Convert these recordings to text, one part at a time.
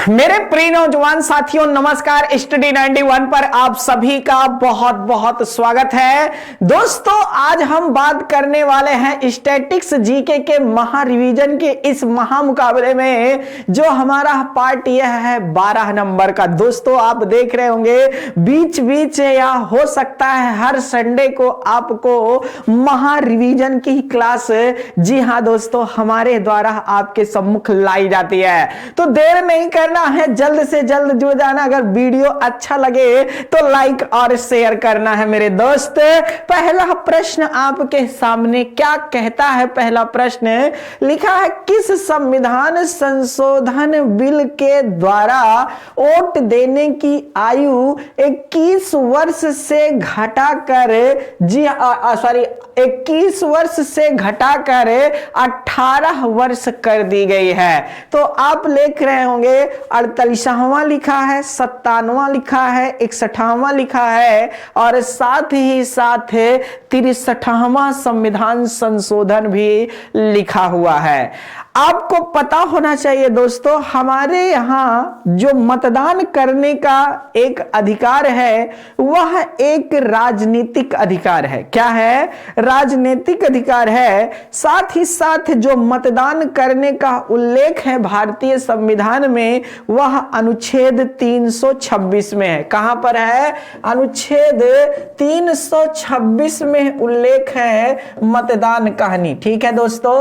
मेरे प्रिय नौजवान साथियों, नमस्कार। स्टडी 91 पर आप सभी का बहुत बहुत स्वागत है। दोस्तों, आज हम बात करने वाले हैं स्टैटिक्स जीके के महा रिवीजन के इस महा मुकाबले में, जो हमारा पार्ट यह है 12 नंबर का। दोस्तों, आप देख रहे होंगे बीच बीच या हो सकता है हर संडे को आपको महा रिवीजन की क्लास, जी हां दोस्तों, हमारे द्वारा आपके सम्मुख लाई जाती है। तो देर नहीं करना है, जल्द से जल्द जुड़ जाना। अगर वीडियो अच्छा लगे तो लाइक और शेयर करना है मेरे दोस्त। पहला प्रश्न आपके सामने क्या कहता है? पहला प्रश्न लिखा है, किस संविधान संशोधन बिल के द्वारा वोट देने की आयु 21 वर्ष से घटाकर 21 वर्ष से घटाकर 18 वर्ष कर दी गई है? तो आप लिख रहे होंगे 48वां लिखा है, 57वां लिखा है, 61वां लिखा है और साथ ही साथ 63वां संविधान संशोधन भी लिखा हुआ है। आपको पता होना चाहिए दोस्तों, हमारे यहां जो मतदान करने का एक अधिकार है वह एक राजनीतिक अधिकार है। क्या है? राजनीतिक अधिकार है। साथ ही साथ जो मतदान करने का उल्लेख है भारतीय संविधान में, वह अनुच्छेद 326 में है। कहां पर है? अनुच्छेद 326 में उल्लेख है मतदान कहानी। ठीक है दोस्तों।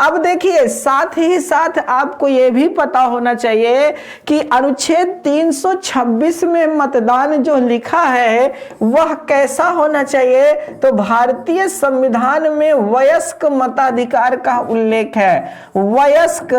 अब देखिए, साथ ही साथ आपको यह भी पता होना चाहिए कि अनुच्छेद 326 में मतदान जो लिखा है वह कैसा होना चाहिए। तो भारतीय संविधान में वयस्क मताधिकार का उल्लेख है, वयस्क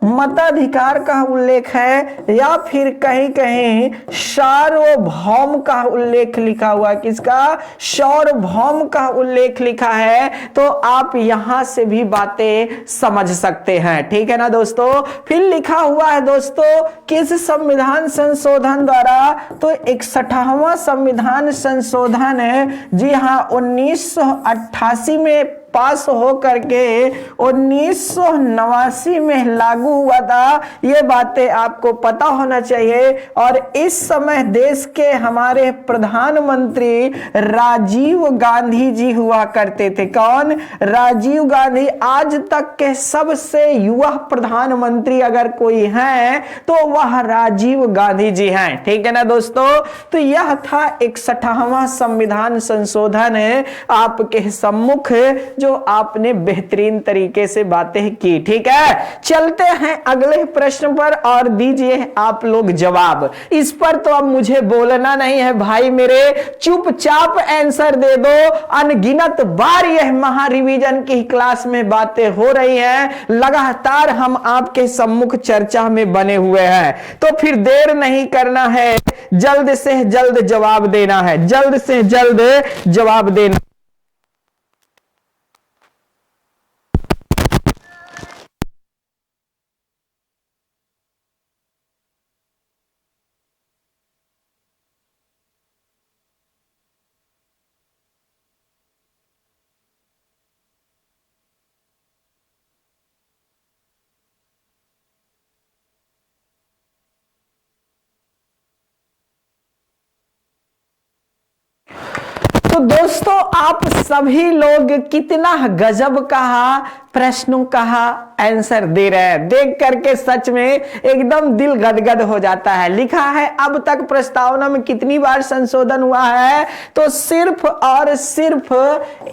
मताधिकार का उल्लेख है, या फिर कहीं कहीं सार्वभौम का उल्लेख लिखा हुआ है। किसका? सार्वभौम का उल्लेख लिखा है। तो आप यहां से भी बातें समझ सकते हैं। ठीक है ना दोस्तों। फिर लिखा हुआ है दोस्तों, किस संविधान संशोधन द्वारा? तो 61वां संविधान संशोधन है, जी हां, 1988 में पास हो करके 1989 में लागू हुआ था। ये बातें आपको पता होना चाहिए। और इस समय देश के हमारे प्रधानमंत्री राजीव गांधी जी हुआ करते थे। कौन? राजीव गांधी। आज तक के सबसे युवा प्रधानमंत्री अगर कोई है तो वह राजीव गांधी जी हैं। ठीक है ना दोस्तों। तो यह था 61वां संविधान संशोधन आपके सम्मुख, जो आपने बेहतरीन तरीके से बातें की। ठीक है, चलते हैं अगले प्रश्न पर और दीजिए आप लोग जवाब। इस पर तो अब मुझे बोलना नहीं है भाई मेरे, चुपचाप आंसर दे दो। अनगिनत बार यह महा रिवीजन की क्लास में बातें हो रही हैं, लगातार हम आपके सम्मुख चर्चा में बने हुए हैं। तो फिर देर नहीं करना है, जल्द से जल्द जवाब देना है, जल्द से जल्द जवाब देना। तो दोस्तों, आप सभी लोग कितना गजब कहा, प्रश्नों कहा, आंसर दे रहे हैं। देख करके सच में एकदम दिल गदगद हो जाता है। लिखा है, अब तक प्रस्तावना में कितनी बार संशोधन हुआ है? तो सिर्फ और सिर्फ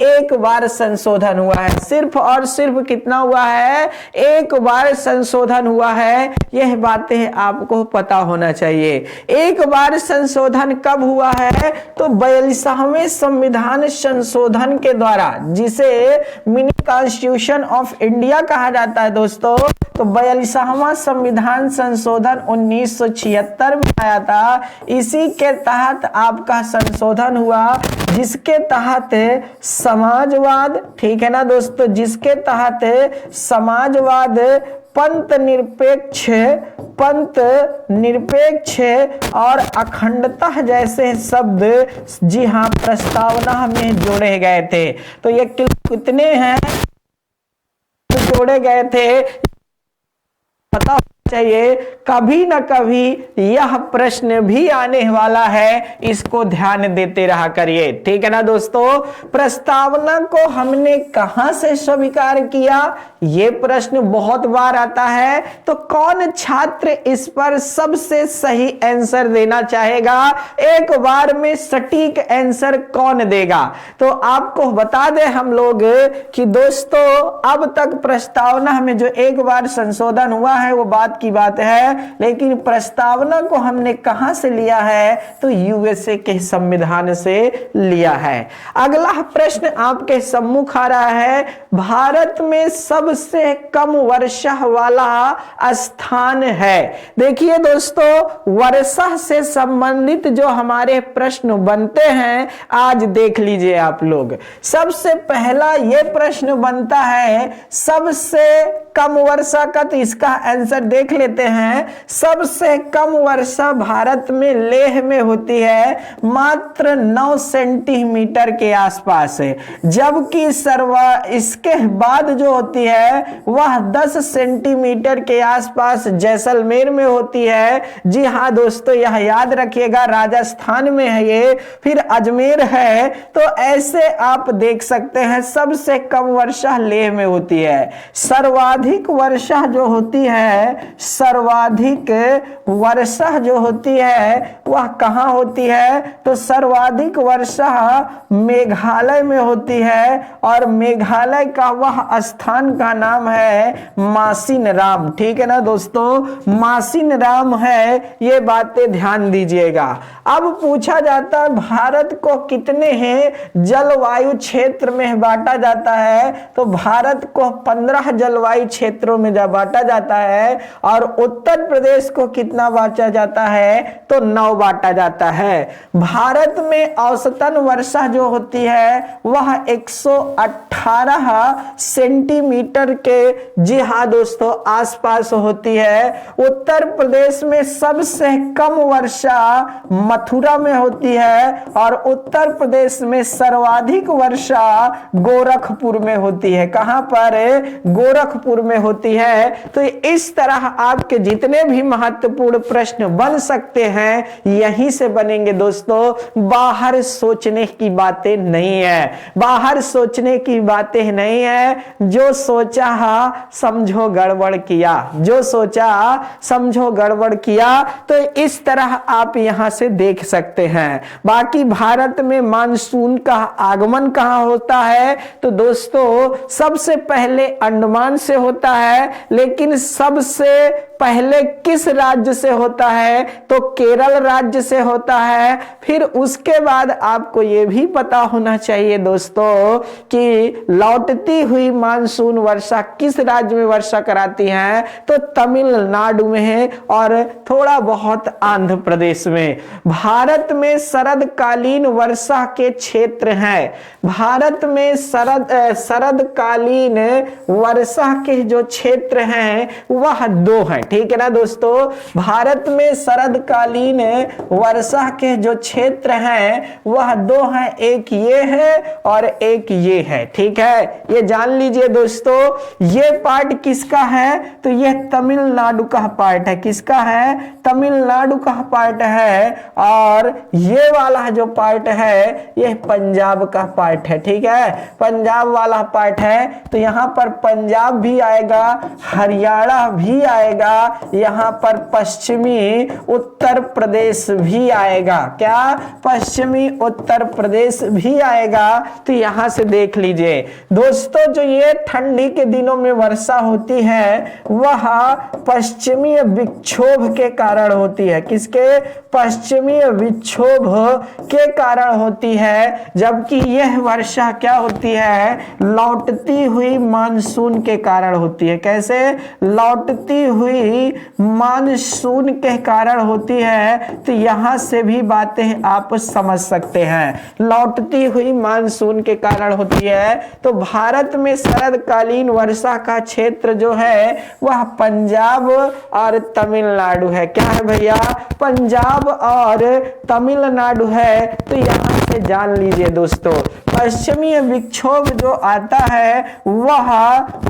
एक बार संशोधन हुआ है। सिर्फ और सिर्फ कितना हुआ है? एक बार संशोधन हुआ है। यह बातें आपको पता होना चाहिए। एक बार संशोधन कब हुआ है? तो 42वें संविधान संशोधन के द्वारा, जिसे मिनी कॉन्स्टिट्यूशन ऑफ इंडिया कहा जाता है दोस्तों। तो 42वां संविधान संशोधन 1976 में आया था। इसी के तहत आपका संशोधन हुआ, जिसके तहत समाजवाद, ठीक है ना दोस्तों, जिसके तहत समाजवाद, पंथ निरपेक्ष और अखंडता जैसे शब्द, जी हां, प्रस्तावना में जोड़े गए थे। तो ये कितने हैं जोड़े गए थे? पता चाहिए, कभी ना कभी यह प्रश्न भी आने वाला है, इसको ध्यान देते रहा करिए। ठीक है ना दोस्तों। प्रस्तावना को हमने कहां से स्वीकार किया, यह प्रश्न बहुत बार आता है। तो कौन छात्र इस पर सबसे सही आंसर देना चाहेगा, एक बार में सटीक आंसर कौन देगा? तो आपको बता दें हम लोग कि दोस्तों अब तक प्रस्तावना में जो एक बार संशोधन हुआ है वो बात की बात है, लेकिन प्रस्तावना को हमने कहां से लिया है, तो यूएसए के संविधान से लिया है। अगला प्रश्न आपके सम्मुख आ रहा है, भारत में सबसे कम वर्षा वाला स्थान है। देखिए दोस्तों, वर्षा से संबंधित जो हमारे प्रश्न बनते हैं, आज देख लीजिए आप लोग। सबसे पहला यह प्रश्न बनता है, सबसे कम वर्षा का, तो इसका आंसर देख लेते हैं। सबसे कम वर्षा भारत में लेह में होती है, मात्र 9 सेंटीमीटर के आसपास है, जबकि इसके बाद जो होती है वह 10 सेंटीमीटर के आसपास जैसलमेर में होती है। जी हां दोस्तों, यह याद रखिएगा, राजस्थान में है ये, फिर अजमेर है। तो ऐसे आप देख सकते हैं सबसे कम वर्षा लेह में होती है। सर्वाधिक वर्षा जो होती है, सर्वाधिक वर्षा जो होती है वह कहां होती है, तो सर्वाधिक वर्षा मेघालय में होती है, और मेघालय का वह स्थान का नाम है मासिन राम। ठीक है ना दोस्तों, मासिन राम है, ये बातें ध्यान दीजिएगा। अब पूछा जाता है भारत को कितने हैं जलवायु क्षेत्र में बांटा जाता है, तो भारत को 15 जलवायु क्षेत्रों में बांटा जाता है, और उत्तर प्रदेश को कितना बांटा जाता है, तो 9 बांटा जाता है। भारत में औसतन वर्षा जो होती है वह 118 सेंटीमीटर के, जी हाँ दोस्तों, आसपास होती है। उत्तर प्रदेश में सबसे कम वर्षा मथुरा में होती है, और उत्तर प्रदेश में सर्वाधिक वर्षा गोरखपुर में होती है। कहां पर? गोरखपुर में होती है। तो इस तरह आपके जितने भी महत्वपूर्ण प्रश्न बन सकते हैं यहीं से बनेंगे दोस्तों, बाहर सोचने की बातें नहीं है, बाहर सोचने की बातें नहीं है। जो सोचा समझो गड़बड़ किया, जो सोचा समझो गड़बड़ किया। तो इस तरह आप यहां से देख सकते हैं। बाकी भारत में मानसून का आगमन कहां होता है, तो दोस्तों सबसे पहले अंडमान से होता है, लेकिन सबसे पहले किस राज्य से होता है, तो केरल राज्य से होता है। फिर उसके बाद आपको यह भी पता होना चाहिए दोस्तों कि लौटती हुई मानसून वर्षा किस राज्य में वर्षा कराती है, तो तमिलनाडु में है, और थोड़ा बहुत आंध्र प्रदेश में। भारत में शरदकालीन वर्षा के क्षेत्र हैं। भारत में शरदकालीन वर्षा के जो क्षेत्र हैं वह 2 हैं। ठीक है ना दोस्तों, भारत में शरदकालीन वर्षा के जो क्षेत्र हैं वह 2 हैं, एक ये है और एक ये है। ठीक है, ये जान लीजिए दोस्तों। ये पार्ट किसका है, तो ये तमिलनाडु का पार्ट है। किसका है? तमिलनाडु का पार्ट है, और ये वाला जो पार्ट है ये पंजाब का पार्ट है। ठीक है, पंजाब वाला पार्ट है। तो यहां पर पंजाब भी आएगा, हरियाणा भी आएगा, यहां पर पश्चिमी उत्तर प्रदेश भी आएगा। क्या? पश्चिमी उत्तर प्रदेश भी आएगा। तो यहां से देख लीजिए दोस्तों, जो ये ठंडी के दिनों में वर्षा होती है वह पश्चिमी विक्षोभ के कारण होती है। किसके? पश्चिमी विक्षोभ के कारण होती है। जबकि यह वर्षा क्या होती है? लौटती हुई मानसून के कारण होती है। कैसे? लौटती हुई मानसून के कारण होती है। तो यहां से भी बातें आप समझ सकते हैं, लौटती हुई मानसून के कारण होती है। तो भारत में शरदकालीन वर्षा का क्षेत्र जो है वह पंजाब और तमिलनाडु है। क्या है भैया? पंजाब और तमिलनाडु है। तो यहां से जान लीजिए दोस्तों, पश्चिमी विक्षोभ जो आता है वह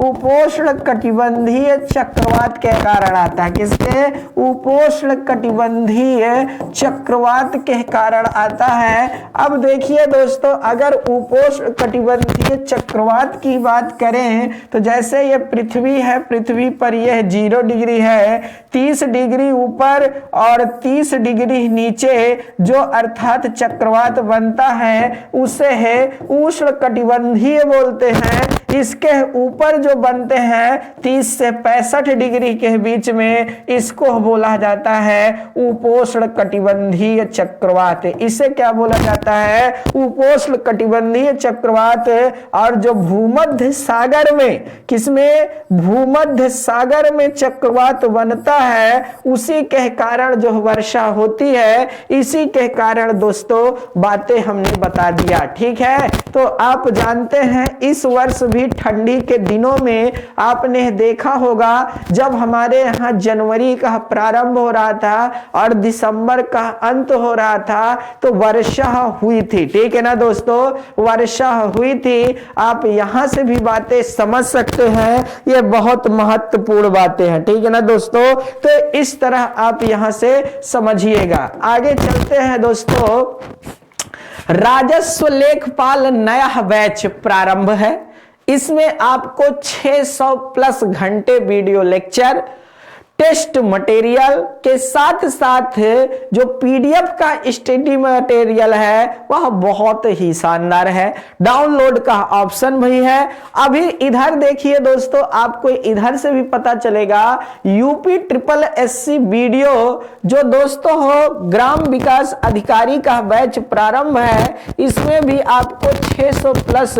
उपोष्ण कटिबंधीय चक्रवात के कारण आता है। किसके? उपोष्ण कटिबंधीय चक्रवात के कारण आता है। अब देखिए दोस्तों, अगर उपोष्ण कटिबंधीय चक्रवात की बात करें तो जैसे ये पृथ्वी है, पृथ्वी पर यह 0 डिग्री है, 30 डिग्री ऊपर और 30 डिग्री नीचे जो अर्थात चक्रवात बनता है उसे है उष्ण कटिबंधीय बोलते हैं। इसके ऊपर जो बनते हैं 30 से 65 डिग्री के बीच में, इसको बोला जाता है उपोष्ण कटिबंधीय चक्रवात। इसे क्या बोला जाता है? उपोष्ण कटिबंधीय चक्रवात। और जो भूमध्य सागर में, किसमें? भूमध्य सागर में चक्रवात बनता है, उसी के कारण जो वर्षा होती है, इसी के कारण दोस्तों बातें हमने बता दिया। ठीक है, तो आप जानते हैं इस वर्ष भी ठंडी के दिनों में आपने देखा होगा जब हमारे यहाँ जनवरी का प्रारंभ हो रहा था और दिसंबर का अंत हो रहा था तो वर्षा हुई थी। ठीक है ना दोस्तों, वर्षा हुई थी। आप यहाँ से भी बातें समझ सकते हैं, ये बहुत महत्वपूर्ण बातें हैं। ठीक है ना दोस्तों, तो इस तरह आप यहाँ से समझिएगा। आगे चलते हैं दोस्तों, राजस्व लेखपाल नया बैच प्रारंभ है। इसमें आपको 600 प्लस घंटे वीडियो लेक्चर, टेस्ट मटेरियल के साथ साथ जो पीडीएफ का स्टडी मटेरियल है वह बहुत ही शानदार है। डाउनलोड का ऑप्शन भी है। अभी इधर देखिए दोस्तों, आपको इधर से भी पता चलेगा यूपी ट्रिपल एससी वीडियो जो दोस्तों हो ग्राम विकास अधिकारी का बैच प्रारंभ है, इसमें भी आपको 600 प्लस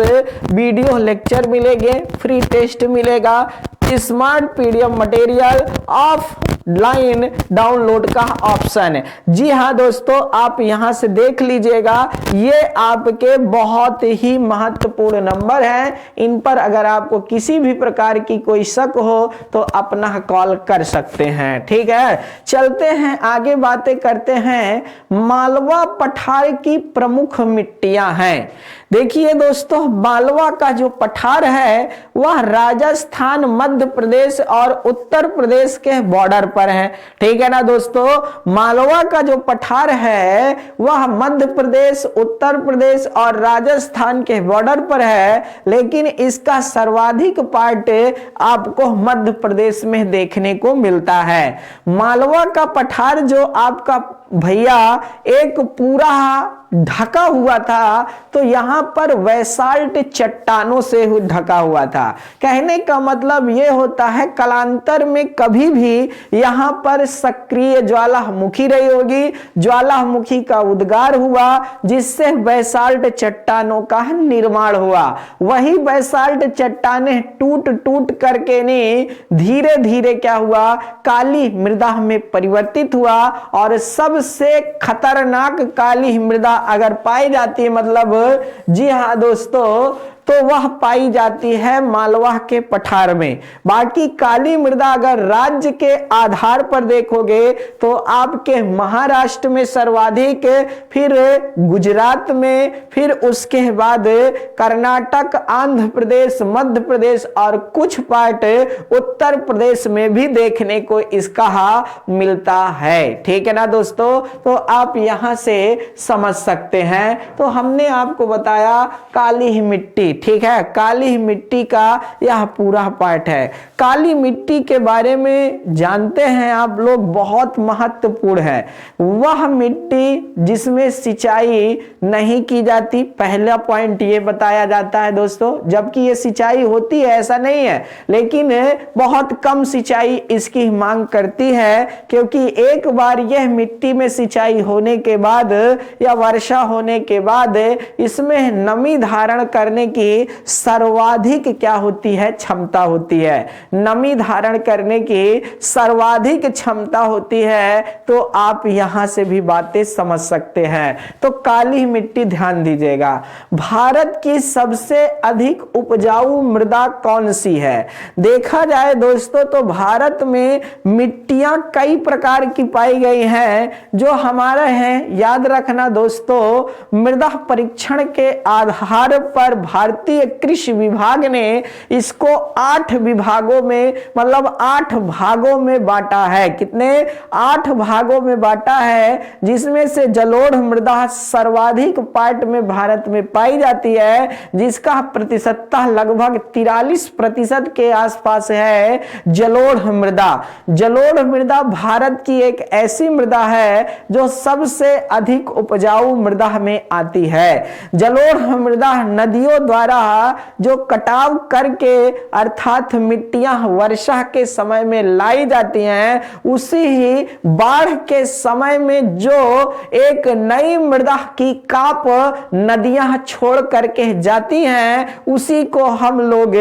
वीडियो लेक्चर मिलेंगे, फ्री टेस्ट मिलेगा, smart PDF material offline download का ऑप्शन है। जी हां दोस्तों, आप यहां से देख लीजिएगा, ये आपके बहुत ही महत्वपूर्ण नंबर हैं। इन पर अगर आपको किसी भी प्रकार की कोई शक हो तो अपना कॉल कर सकते हैं। ठीक है, चलते हैं आगे, बातें करते हैं। मालवा पठार की प्रमुख मिट्टियां हैं। देखिए दोस्तों, मालवा का जो पठार है वह राजस्थान, मध्य प्रदेश और उत्तर प्रदेश के बॉर्डर पर है। ठीक है ना दोस्तों, मालवा का जो पठार है वह मध्य प्रदेश, उत्तर प्रदेश और राजस्थान के बॉर्डर पर है, लेकिन इसका सर्वाधिक पार्ट आपको मध्य प्रदेश में देखने को मिलता है। मालवा का पठार जो आपका भैया एक पूरा ढका हुआ था, तो यहां पर बेसाल्ट चट्टानों से ढका हुआ था। कहने का मतलब यह होता है कालांतर में कभी भी यहां पर सक्रिय ज्वालामुखी रही होगी, ज्वालामुखी का उद्गार हुआ जिससे बेसाल्ट चट्टानों का निर्माण हुआ। वही बेसाल्ट चट्टानें टूट टूट करके धीरे धीरे क्या हुआ, काली मृदा में परिवर्तित हुआ। और सबसे खतरनाक काली मृदा अगर पाई जाती है, मतलब जी हाँ दोस्तों, तो वह पाई जाती है मालवा के पठार में। बाकी काली मृदा अगर राज्य के आधार पर देखोगे तो आपके महाराष्ट्र में सर्वाधिक, फिर गुजरात में, फिर उसके बाद कर्नाटक, आंध्र प्रदेश, मध्य प्रदेश और कुछ पार्ट उत्तर प्रदेश में भी देखने को इसका मिलता है। ठीक है ना दोस्तों, तो आप यहां से समझ सकते हैं। तो हमने आपको बताया काली मिट्टी, ठीक है, काली मिट्टी का यह पूरा पार्ट है। काली मिट्टी के बारे में जानते हैं आप लोग, बहुत महत्वपूर्ण है। वह मिट्टी जिसमें सिंचाई नहीं की जाती, पहला पॉइंट ये बताया जाता है दोस्तों, जबकि ये सिंचाई होती है ऐसा नहीं है, लेकिन बहुत कम सिंचाई इसकी मांग करती है, क्योंकि एक बार यह मिट्टी में सिंचाई होने के बाद या वर्षा होने के बाद इसमें नमी धारण करने की की सर्वाधिक क्या होती है, क्षमता होती है, नमी धारण करने की सर्वाधिक क्षमता होती है। तो आप यहां से भी बातें समझ सकते हैं। तो काली मिट्टी ध्यान दीजिएगा, भारत की सबसे अधिक उपजाऊ मृदा कौन सी है? देखा जाए दोस्तों तो भारत में मिट्टियां कई प्रकार की पाई गई हैं जो हमारा है। याद रखना दोस्तों, मृदा परीक्षण के आधार पर भारतीय कृषि विभाग ने इसको 8 विभागों में मतलब 8 भागों में बांटा है। कितने? 8 भागों में बांटा है, जिसमें से जलोढ़ मृदा सर्वाधिक पार्ट में भारत में पाई जाती है, जिसका प्रतिशतता लगभग 43% के आसपास है जलोढ़ मृदा। जलोढ़ मृदा भारत की एक ऐसी मृदा है जो सबसे अधिक उपजाऊ मृदा में आती है। जलोढ़ मृदा नदियों द्वारा जो कटाव करके अर्थात मिट्टियां वर्षा के समय में लाई जाती हैं, उसी ही बाढ़ के समय में जो एक नई मृदा की काप नदियां छोड़ करके जाती हैं, उसी को हम लोग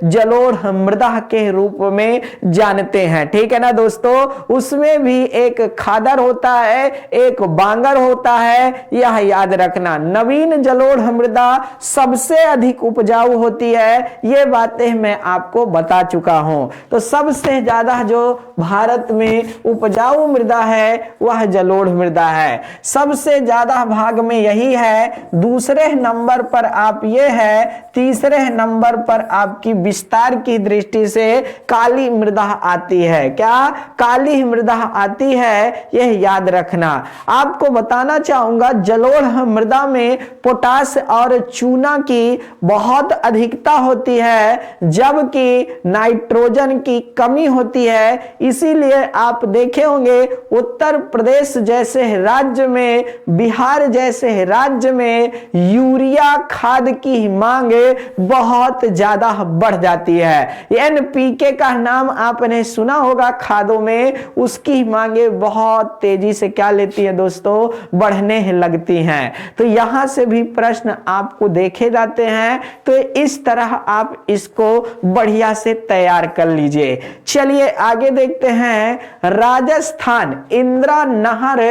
जलोढ़ मृदा के रूप में जानते हैं। ठीक है ना दोस्तों? उसमें भी एक खादर होता है, एक बांगर होता है, यह याद रखना। नवीन जलोढ़ मृदा सबसे अधिक उपजाऊ होती है, ये बातें मैं आपको बता चुका हूं। तो सबसे ज्यादा जो भारत में उपजाऊ मृदा है वह जलोढ़ मृदा है। सबसे ज्यादा भाग में यही है। दूसरे नंबर पर आप ये है, तीसरे नंबर पर आपकी विस्तार की दृष्टि से काली मृदा आती है। क्या? काली मृदा आती है, यह याद रखना। आपको बताना चाहूंगा, जलोढ़ मृदा में पोटास और चूना की बहुत अधिकता होती है, जबकि नाइट्रोजन की कमी होती है। इसीलिए आप देखे होंगे उत्तर प्रदेश जैसे राज्य में, बिहार जैसे राज्य में यूरिया खाद की मांग बहुत ज्यादा बढ़ जाती है। एनपीके का नाम आपने सुना होगा खादों में, उसकी मांगे बहुत तेजी से क्या लेती है दोस्तों, बढ़ने लगती हैं। तो यहां से भी प्रश्न आपको देखे जाते हैं, तो इस तरह आप इसको बढ़िया से तैयार कर लीजिए। चलिए आगे देखते हैं, राजस्थान इंदिरा नहर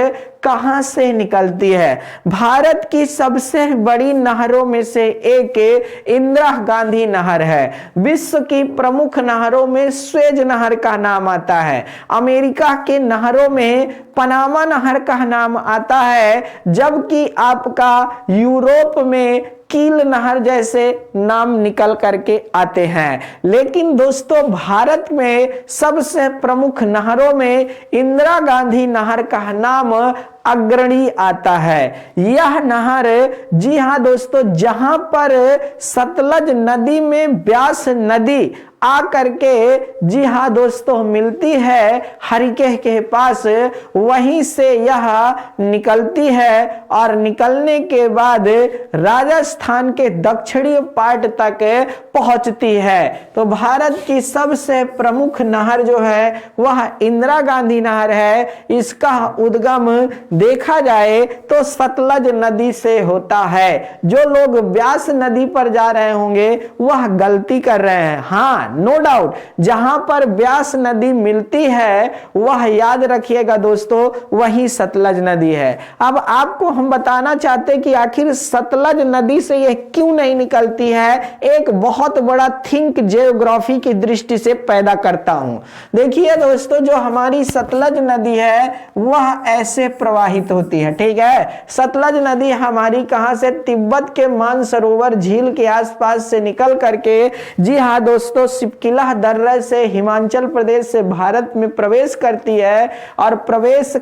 कहां से निकलती है? भारत की सबसे बड़ी नहरों में से एक इंदिरा गांधी नहर है। विश्व की प्रमुख नहरों में स्वेज नहर का नाम आता है। अमेरिका के नहरों में पनामा नहर का नाम आता है, जबकि आपका यूरोप में कील नहर जैसे नाम निकल करके आते हैं। लेकिन दोस्तों भारत में सबसे प्रमुख नहरों में इंदिरा गांधी नहर का नाम अग्रणी आता है। यह नहर, जी हां दोस्तों, जहां पर सतलज नदी में ब्यास नदी आ करके, जी हां दोस्तों, मिलती है हरिकेह के पास, वहीं से यह निकलती है और निकलने के बाद राजस्थान के दक्षिणी पार्ट तक पहुंचती है। तो भारत की सबसे प्रमुख नहर जो है वह इंदिरा गांधी नहर है। इसका उद्गम देखा जाए तो सतलज नदी से होता है। जो लोग ब्यास नदी पर जा रहे होंगे वह गलती कर रहे हैं। हाँ, नो डाउट, जहां पर ब्यास नदी मिलती है वह याद रखिएगा दोस्तों, वही सतलज नदी है। अब आपको हम बताना चाहते कि आखिर सतलज नदी से यह क्यों नहीं निकलती है, एक बहुत बड़ा थिंक जियोग्राफी की दृष्टि से पैदा करता हूं। देखिए दोस्तों, जो हमारी सतलज नदी है वह ऐसे प्रवाहित होती है। ठीक है, सतलज नदी हमारी कहां से? तिब्बत के मानसरोवर झील के आसपास से निकल करके, जी हां दोस्तों, सिपकिला दर्रे से हिमाचल प्रदेश से भारत में प्रवेश करती है। और प्रवेश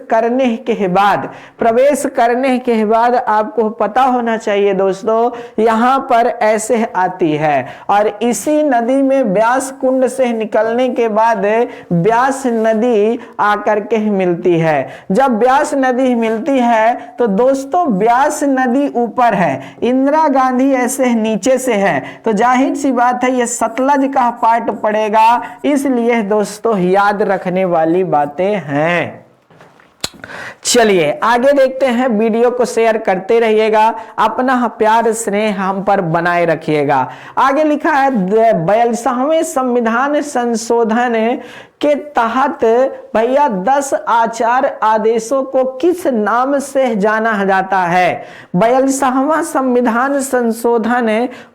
करने के बाद आपको पता होना चाहिए दोस्तों, यहां पर ऐसे आती है और इसी नदी में ब्यास कुंड से निकलने के बाद ब्यास नदी आकर के मिलती है। जब ब्यास नदी मिलती है तो दोस्तों ब्यास नदी ऊपर है, इंदिरा गांधी ऐसे नीचे से है, तो जाहिर सी बात है ये सतलज का पार्ट पड़ेगा। इसलिए दोस्तों याद रखने वाली बातें हैं। चलिए आगे देखते हैं, वीडियो को शेयर करते रहिएगा, अपना प्यार स्नेह हम पर बनाए रखिएगा। आगे लिखा है 42वें संविधान संशोधन के तहत भैया 10 आचार आदेशों को किस नाम से जाना जाता है। 42वां संविधान संशोधन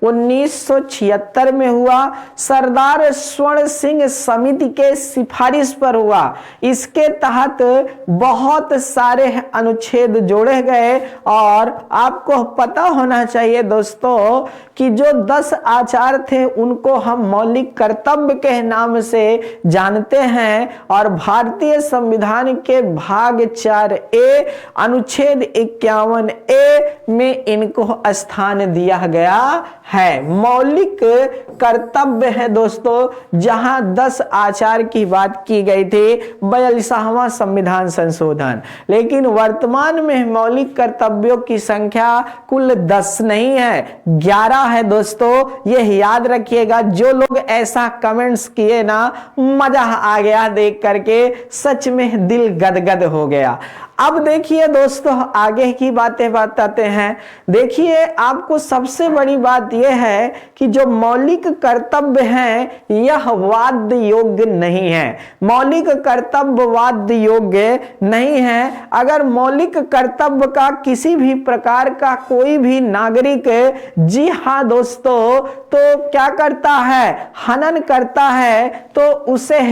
1976 में हुआ, सरदार स्वर्ण सिंह समिति के सिफारिश पर हुआ। इसके तहत बहुत सारे अनुच्छेद जोड़े गए और आपको पता होना चाहिए दोस्तों कि जो 10 आचार थे उनको हम मौलिक कर्तव्य के नाम से जानते हैं और भारतीय संविधान के भाग 4A अनुच्छेद 51A में इनको स्थान दिया गया है। मौलिक कर्तव्य है दोस्तों, जहां 10 आचार की बात की गई थी 42वां संविधान संशोधन। लेकिन वर्तमान में मौलिक कर्तव्यों की संख्या कुल 10 नहीं है, 11 है दोस्तों। यह याद रखिएगा। जो लोग ऐसा कमेंट्स किए ना, मजा आ गया देख करके, सच में दिल गदगद हो गया। अब देखिए दोस्तों, आगे की बातें बताते हैं। देखिए, आपको सबसे बड़ी बात यह है कि जो मौलिक कर्तव्य हैं यह वाद्य योग्य नहीं है। मौलिक कर्तव्य वाद्य योग्य नहीं है। अगर मौलिक कर्तव्य का किसी भी प्रकार का कोई भी नागरिक, जी हाँ दोस्तों, तो क्या करता है, हनन करता है, तो उसे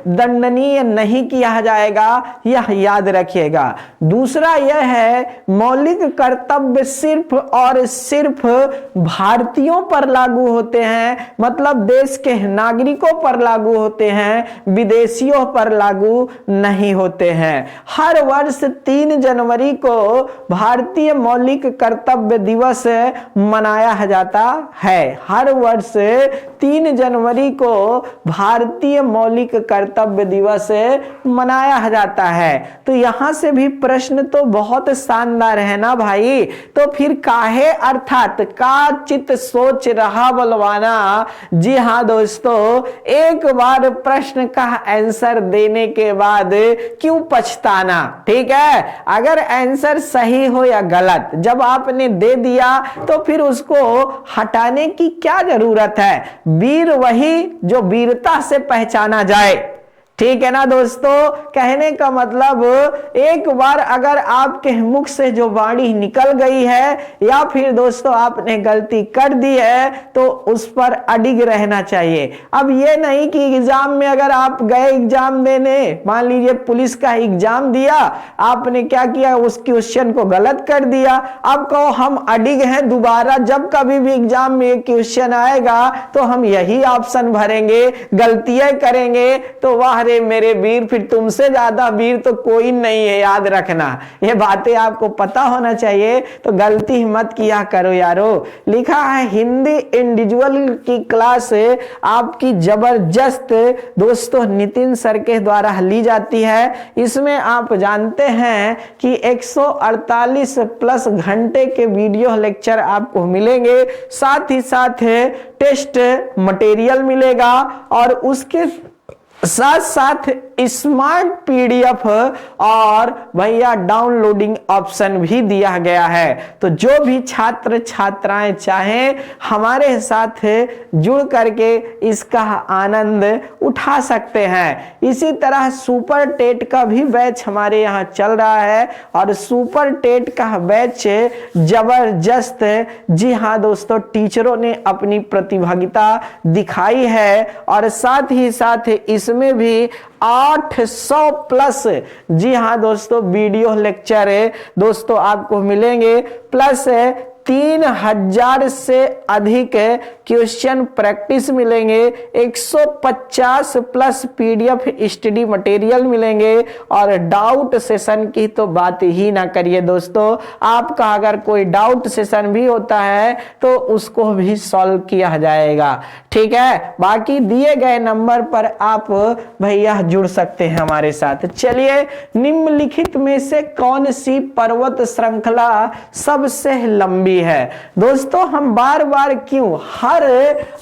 दंडनीय नहीं किया जाएगा, यह याद रखिएगा। दूसरा यह है, मौलिक कर्तव्य सिर्फ और सिर्फ भारतीयों पर लागू होते हैं, मतलब देश के नागरिकों पर लागू होते हैं, विदेशियों पर लागू नहीं होते हैं। हर वर्ष 3 जनवरी को भारतीय मौलिक कर्तव्य दिवस मनाया जाता है। हर वर्ष 3 जनवरी को भारतीय मौलिक कर्तव्य दिवस मनाया जाता है। तो यहां से भी प्रश्न तो बहुत शानदार है ना भाई। तो फिर काहे अर्थात का चित सोच रहा बलवाना। जी हाँ दोस्तों, एक बार प्रश्न का आंसर देने के बाद क्यों पछताना, ठीक है। अगर आंसर सही हो या गलत, जब आपने दे दिया तो फिर उसको हटाने की क्या जरूरत है। वीर वही जो वीरता से पहचाना जाए, ठीक है ना दोस्तों। कहने का मतलब, एक बार अगर आपके मुख से जो वाणी निकल गई है या फिर दोस्तों आपने गलती कर दी है तो उस पर अडिग रहना चाहिए। अब ये नहीं कि एग्जाम में अगर आप गए एग्जाम देने, मान लीजिए पुलिस का एग्जाम दिया, आपने क्या किया, उस क्वेश्चन को गलत कर दिया। अब कहो हम अडिग हैं, दोबारा जब कभी भी एग्जाम में क्वेश्चन आएगा तो हम यही ऑप्शन भरेंगे, गलतियां करेंगे। तो वाह रे मेरे वीर, फिर तुमसे ज्यादा वीर तो कोई नहीं है, याद रखना। ये बातें आपको पता होना चाहिए। तो गलती मत किया करो यारो। लिखा है हिंदी इंडिविजुअल की क्लास आपकी जबरदस्त दोस्तों नितिन सर के द्वारा ली जाती है। इसमें आप जानते हैं कि 148 प्लस घंटे के वीडियो लेक्चर आपको मिलेंगे, साथ ही साथ टेस्ट मटेरियल मिलेगा और उसके साथ साथ स्मार्ट पीडीएफ और भैया डाउनलोडिंग ऑप्शन भी दिया गया है। तो जो भी छात्र छात्राएं चाहें हमारे साथ जुड़ करके इसका आनंद उठा सकते हैं। इसी तरह सुपर टेट का भी बैच हमारे यहाँ चल रहा है और सुपर टेट का बैच जबरदस्त, जी हाँ दोस्तों, टीचरों ने अपनी प्रतिभागिता दिखाई है और साथ ही साथ इसमें भी 800 प्लस, जी हाँ दोस्तों, वीडियो लेक्चर दोस्तों आपको मिलेंगे, प्लस 3000 से अधिक क्वेश्चन प्रैक्टिस मिलेंगे, 150 प्लस पीडीएफ स्टडी मटेरियल मिलेंगे और डाउट सेशन की तो बात ही ना करिए दोस्तों। आपका अगर कोई डाउट सेशन भी होता है तो उसको भी सॉल्व किया जाएगा, ठीक है। बाकी दिए गए नंबर पर आप भैया जुड़ सकते हैं हमारे साथ। चलिए, निम्नलिखित में से कौन सी पर्वत श्रृंखला सबसे लंबी जरूरी है। दोस्तों हम बार बार क्यों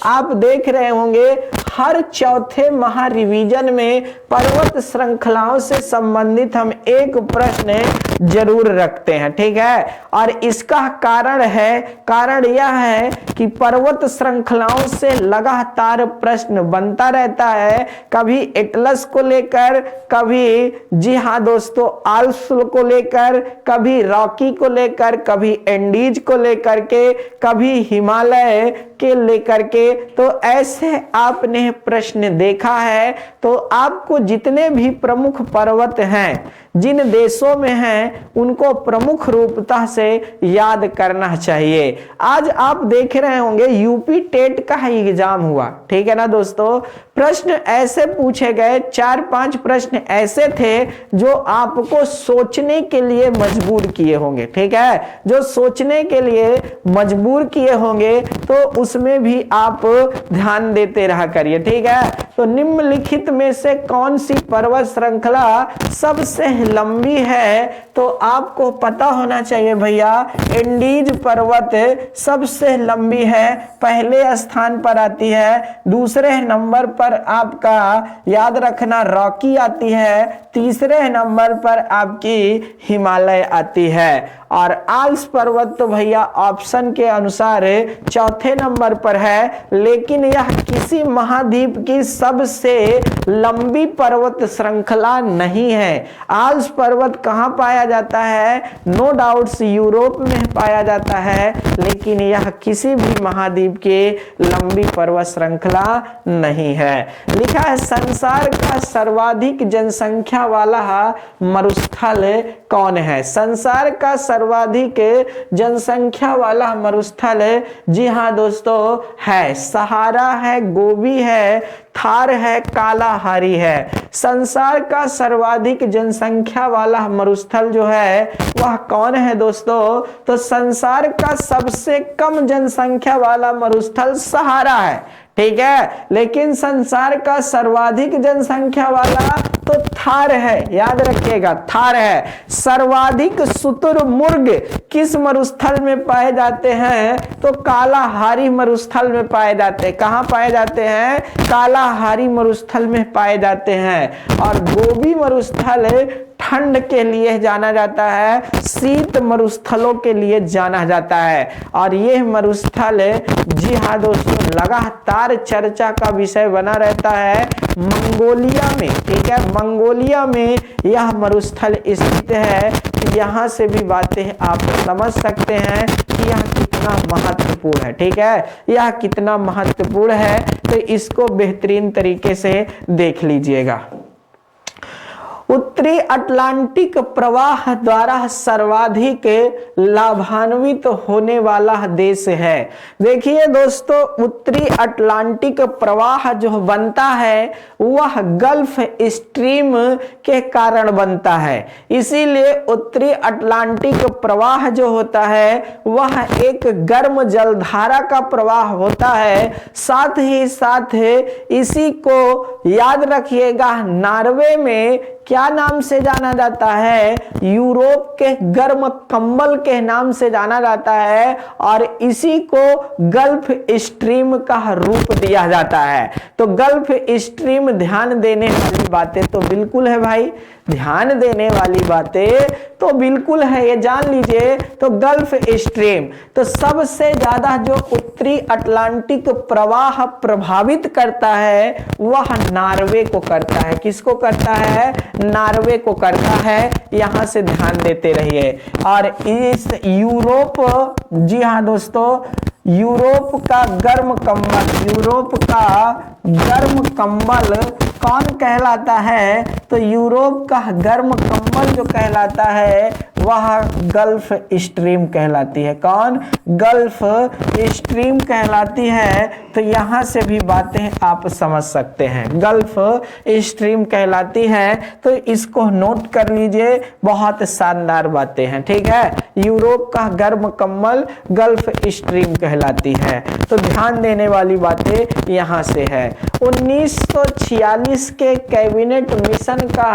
आप देख रहे होंगे हर चौथे महा रिवीजन में पर्वत श्रृंखलाओं से संबंधित हम एक प्रश्न जरूर रखते हैं, ठीक है। और इसका कारण यह है कि पर्वत श्रृंखलाओं से लगातार प्रश्न बनता रहता है, कभी एटलस को लेकर, कभी जी हाँ दोस्तों आल्प्स को लेकर, कभी रॉकी को लेकर, कभी एंडीज को लेकर के, कभी हिमालय के लेकर के। तो ऐसे आपने प्रश्न देखा है। तो आपको जितने भी प्रमुख पर्वत हैं जिन देशों में हैं उनको प्रमुख रूपता से याद करना चाहिए। आज आप देख रहे होंगे यूपी टेट का एग्जाम हुआ, ठीक है ना दोस्तों। प्रश्न ऐसे पूछे गए, 4-5 प्रश्न ऐसे थे जो आपको सोचने के लिए मजबूर किए होंगे, ठीक है। जो सोचने के लिए मजबूर किए होंगे तो उसमें भी आप ध्यान देते रहा करिए, ठीक है। तो निम्नलिखित में से कौन सी पर्वत श्रृंखला सबसे लंबी है? तो आपको पता होना चाहिए भैया, एंडीज पर्वत सबसे लंबी है, पहले स्थान पर आती है। दूसरे नंबर पर आपका याद रखना रॉकी आती है। तीसरे नंबर पर आपकी हिमालय आती है। और आल्प्स पर्वत तो भैया ऑप्शन के अनुसार चौथे नंबर पर है, लेकिन यह किसी महाद्वीप की सबसे लंबी पर्वत श्रृंखला नहीं है। आल्प्स पर्वत कहां पाया जाता है? नो डाउट्स यूरोप में पाया जाता है, लेकिन यह किसी भी महाद्वीप की लंबी पर्वत श्रृंखला नहीं है। लिखा है संसार का सर्वाधिक जनसंख्या वाला मरुस्थल कौन है? संसार का सर्वाधिक जनसंख्या वाला मरुस्थल, जी हाँ दोस्तों, है सहारा है, गोबी है, थार है, कालाहारी है। संसार का सर्वाधिक जनसंख्या वाला मरुस्थल जो है वह कौन है दोस्तों? तो संसार का सबसे कम जनसंख्या वाला मरुस्थल सहारा है, ठीक है। लेकिन संसार का सर्वाधिक जनसंख्या वाला तो थार है, याद रखिएगा थार है। सर्वाधिक शुतुरमुर्ग किस मरुस्थल में पाए जाते हैं? तो कालाहारी मरुस्थल में पाए जाते हैं। कहां पाए जाते हैं? कालाहारी मरुस्थल में पाए जाते हैं। और गोबी मरुस्थल ठंड के लिए जाना जाता है, शीत मरुस्थलों के लिए जाना जाता है। और यह मरुस्थल जी हाँ दोस्तों लगातार चर्चा का विषय बना रहता है मंगोलिया में, ठीक है। मंगोलिया में यह मरुस्थल स्थित है। तो यहाँ से भी बातें आप समझ सकते हैं कि यह कितना महत्वपूर्ण है, ठीक है। यह कितना महत्वपूर्ण है तो इसको बेहतरीन तरीके से देख लीजिएगा। उत्तरी अटलांटिक प्रवाह द्वारा सर्वाधिक लाभान्वित होने वाला देश है। देखिए दोस्तों, उत्तरी अटलांटिक प्रवाह जो बनता है वह गल्फ स्ट्रीम के कारण बनता है। इसीलिए उत्तरी अटलांटिक प्रवाह जो होता है वह एक गर्म जलधारा का प्रवाह होता है। साथ ही साथ इसी को याद रखिएगा, नॉर्वे में क्या नाम से जाना जाता है? यूरोप के गर्म कंबल के नाम से जाना जाता है। और इसी को गल्फ स्ट्रीम का रूप दिया जाता है। तो गल्फ स्ट्रीम ध्यान देने वाली बातें तो बिल्कुल है भाई, ध्यान देने वाली बातें तो बिल्कुल है, ये जान लीजिए। तो गल्फ स्ट्रीम तो सबसे ज्यादा जो उत्तरी अटलांटिक प्रवाह प्रभावित करता है वह नॉर्वे को करता है। किसको करता है? नॉर्वे को करता है। यहां से ध्यान देते रहिए। और इस यूरोप, जी हाँ दोस्तों, यूरोप का गर्म कंबल कौन कहलाता है? तो यूरोप का गर्म कंबल जो कहलाता है वह गल्फ स्ट्रीम कहलाती है। कौन? गल्फ स्ट्रीम कहलाती है। तो यहां से भी बातें आप समझ सकते हैं, गल्फ स्ट्रीम कहलाती है। तो इसको नोट कर लीजिए, बहुत शानदार बातें हैं, ठीक है। यूरोप का गर्म कंबल गल्फ स्ट्रीम कहलाती है। तो ध्यान देने वाली बातें यहां से है। 1946 के कैबिनेट मिशन का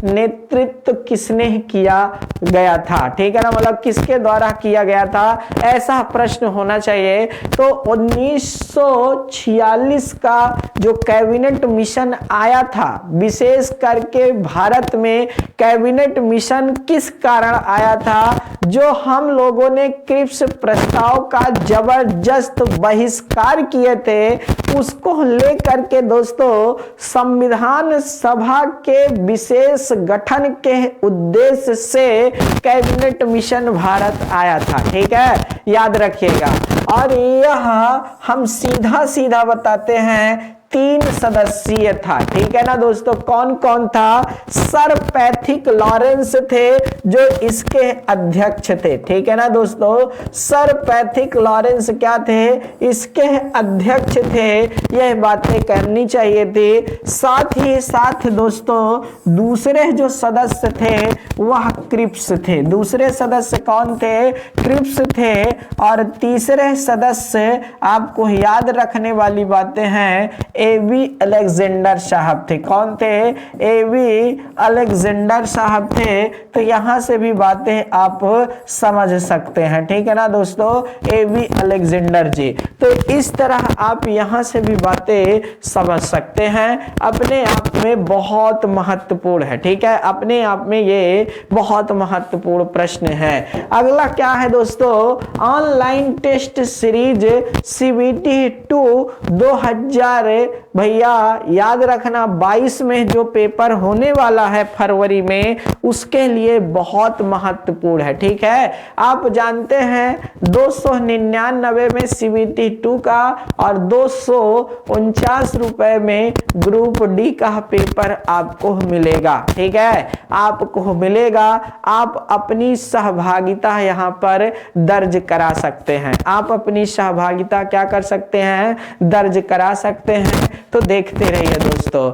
नेतृत्व किसने किया गया गया था, ठीक है ना, मतलब किसके द्वारा किया गया था, ऐसा प्रश्न होना चाहिए। तो 1946 का जो कैबिनेट मिशन आया था, विशेष करके भारत में कैबिनेट मिशन किस कारण आया था, जो हम लोगों ने क्रिप्स प्रस्ताव का जबरदस्त बहिष्कार किए थे, उसको लेकर के दोस्तों संविधान सभा के विशेष गठन के उद्देश्य से कैबिनेट मिशन भारत आया था, ठीक है, याद रखिएगा। और यह हम सीधा सीधा बताते हैं 3 सदस्यीय था, ठीक है ना दोस्तों। कौन कौन था? सर पैथिक लॉरेंस थे जो इसके अध्यक्ष थे, ठीक है ना दोस्तों। सर पैथिक लॉरेंस क्या थे? इसके अध्यक्ष थे। यह बातें करनी चाहिए थी। साथ ही साथ दोस्तों दूसरे जो सदस्य थे वह क्रिप्स थे। दूसरे सदस्य कौन थे? क्रिप्स थे। और तीसरे सदस्य आपको याद रखने वाली बातें हैं, एवी अलेक्जेंडर साहब थे। कौन थे? एवी अलेक्जेंडर साहब थे। तो यहां से भी बातें आप समझ सकते हैं, ठीक है ना दोस्तों, एवी अलेक्जेंडर जी। तो इस तरह आप यहां से भी बातें समझ सकते हैं। अपने आप में बहुत महत्वपूर्ण है, ठीक है, अपने आप में ये बहुत महत्वपूर्ण प्रश्न है। अगला क्या है दोस्तों? ऑनलाइन टेस्ट सीरीज CBT 2 2000 भैया याद रखना 22 में जो पेपर होने वाला है फरवरी में, उसके लिए बहुत महत्वपूर्ण है, ठीक है। आप जानते हैं 299 में CBT 2 का और 249 रुपए में ग्रुप डी का पेपर आपको मिलेगा, ठीक है, आपको मिलेगा। आप अपनी सहभागिता यहां पर दर्ज करा सकते हैं। आप अपनी सहभागिता क्या कर सकते हैं? दर्ज करा सकते हैं। तो देखते रहिए दोस्तों।